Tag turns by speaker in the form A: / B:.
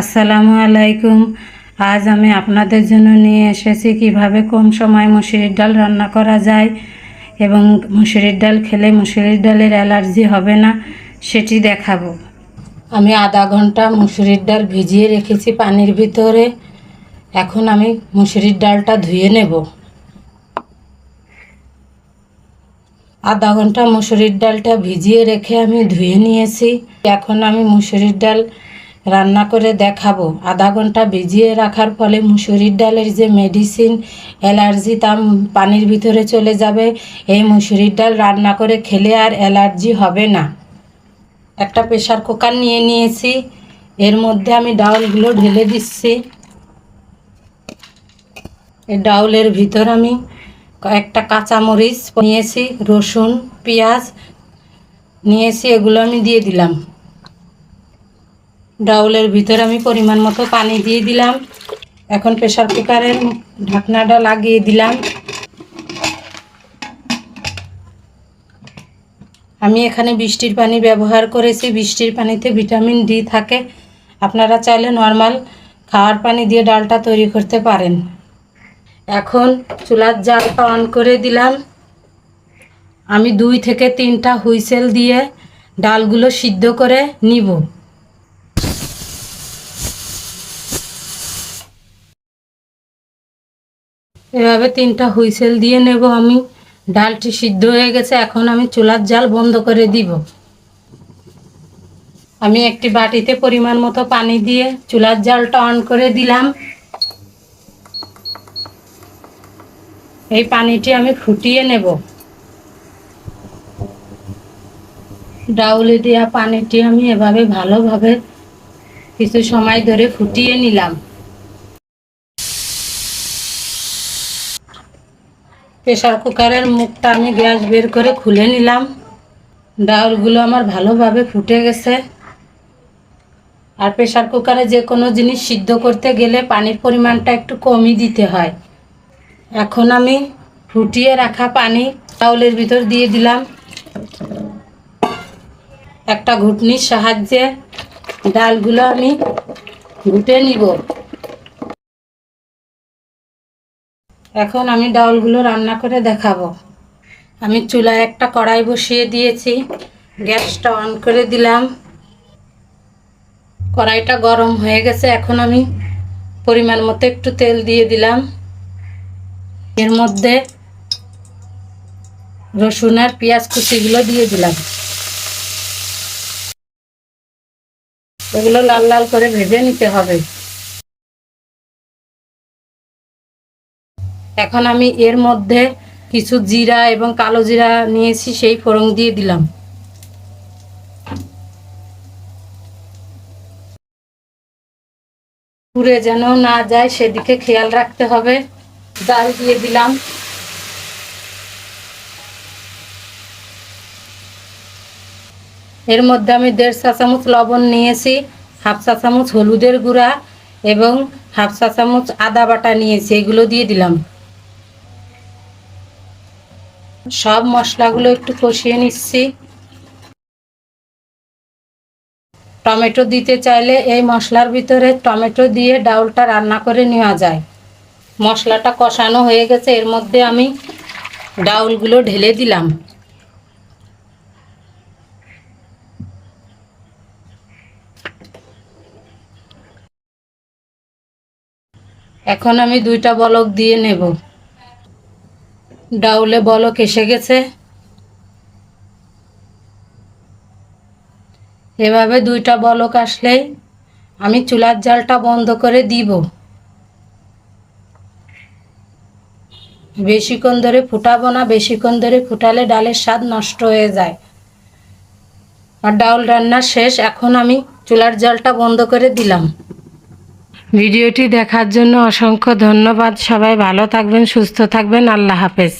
A: আসসালামু আলাইকুম। আজ আমি আপনাদের জন্য নিয়ে এসেছি কিভাবে কম সময়ে মুসুরির ডাল রান্না করা যায় এবং মুসুরির ডাল খেলে মুসুরির ডালের অ্যালার্জি হবে না সেটি দেখাবো। আমি আধা ঘন্টা মুসুরির ডাল ভিজিয়ে রেখেছি পানির ভিতরে। এখন আমি মুসুরির ডালটা ধুয়ে নেব। আধা ঘন্টা মুসুরির ডালটা ভিজিয়ে রেখে আমি ধুয়ে নিয়েছি। এখন আমি মুসুরির ডাল রান্না করে দেখাবো। আধা ঘন্টা ভিজিয়ে রাখার ফলে মুসুরির ডালের যে মেডিসিন অ্যালার্জি তা পানির ভিতরে চলে যাবে। এই মুসুরির ডাল রান্না করে খেলে আর অ্যালার্জি হবে না। একটা প্রেসার কুকার নিয়ে নিয়েছি, এর মধ্যে আমি ডাউলগুলো ঢেলে দিচ্ছি। এই ডাউলের ভিতর আমি কয়েকটা কাঁচামরিচ নিয়েছি, রসুন, পেঁয়াজ নিয়েছি, এগুলো আমি দিয়ে দিলাম। ডাউলের ভিতর আমি পরিমাণ মতো পানি দিয়ে দিলাম। এখন প্রেসার কুকারের ঢাকনাটা লাগিয়ে দিলাম। আমি এখানে বৃষ্টির পানি ব্যবহার করেছি। বৃষ্টির পানিতে ভিটামিন ডি থাকে। আপনারা চাইলে নর্মাল খাওয়ার পানি দিয়ে ডালটা তৈরি করতে পারেন। এখন চুলার জালটা অন করে দিলাম। আমি 2 থেকে 3টা হুইসেল দিয়ে ডালগুলো সিদ্ধ করে নিব। এভাবে 3টা হুইসেল দিয়ে নেব আমি। ডালটি সিদ্ধ হয়ে গেছে। এখন আমি চুলার জাল বন্ধ করে দিব। আমি একটি বাটিতে পরিমাণ মতো পানি দিয়ে চুলার জালটা অন করে দিলাম। এই পানিটি আমি ফুটিয়ে নেব। ডাউলে দেওয়া পানিটি আমি এভাবে ভালোভাবে কিছু সময় ধরে ফুটিয়ে নিলাম। প্রেসার কুকারের মুখটা আমি গ্যাস বের করে খুলে নিলাম। ডাউলগুলো আমার ভালোভাবে ফুটে গেছে। আর প্রেসার কুকারে যে কোনো জিনিস সিদ্ধ করতে গেলে পানির পরিমাণটা একটু কমই দিতে হয়। এখন আমি ফুটিয়ে রাখা পানি ডাউলের ভিতর দিয়ে দিলাম। একটা ঘুটনির সাহায্যে ডালগুলো আমি ঘুটে নিব। এখন আমি ডাউলগুলো রান্না করে দেখাবো। আমি চুলায় একটা কড়াই বসিয়ে দিয়েছি, গ্যাসটা অন করে দিলাম। কড়াইটা গরম হয়ে গেছে। এখন আমি পরিমাণ মতো একটু তেল দিয়ে দিলাম। এর মধ্যে রসুন আর পেঁয়াজ কুচিগুলো দিয়ে দিলাম। এগুলো লাল লাল করে ভেজে নিতে হবে। এখন আমি এর মধ্যে কিছু জিরা এবং কালো জিরা নিয়েছি, সেই ফোড়ন দিয়ে দিলাম। পুড়ে যেন না যায় সেদিকে খেয়াল রাখতে হবে। ডাল দিয়ে দিলাম। এর মধ্যে আমি 1.5 চা চামচ লবণ নিয়েছি, 1/2 চা চামচ হলুদের গুঁড়া এবং 1/2 চা চামচ আদা বাটা নিয়েছি, এগুলো দিয়ে দিলাম। সব মশলাগুলো একটু কষিয়ে নিচ্ছি। টমেটো দিতে চাইলে এই মশলার ভিতরে টমেটো দিয়ে ডাউলটা রান্না করে নেওয়া যায়। মশলাটা কষানো হয়ে গেছে। এর মধ্যে আমি ডাউলগুলো ঢেলে দিলাম। এখন আমি 2টা বলক দিয়ে নেব। ডাউলে বলক এসে গেছে। এভাবে 2টা বলক আসলেই আমি চুলার জালটা বন্ধ করে দিব। বেশিক্ষণ ধরে ফুটাবো না। বেশিক্ষণ ধরে ফুটালে ডালের স্বাদ নষ্ট হয়ে যায়। আর ডাউল রান্না শেষ। এখন আমি চুলার জালটা বন্ধ করে দিলাম। ভিডিওটি দেখার জন্য অসংখ্য ধন্যবাদ। সবাই ভালো থাকবেন, সুস্থ থাকবেন। আল্লাহ হাফেজ।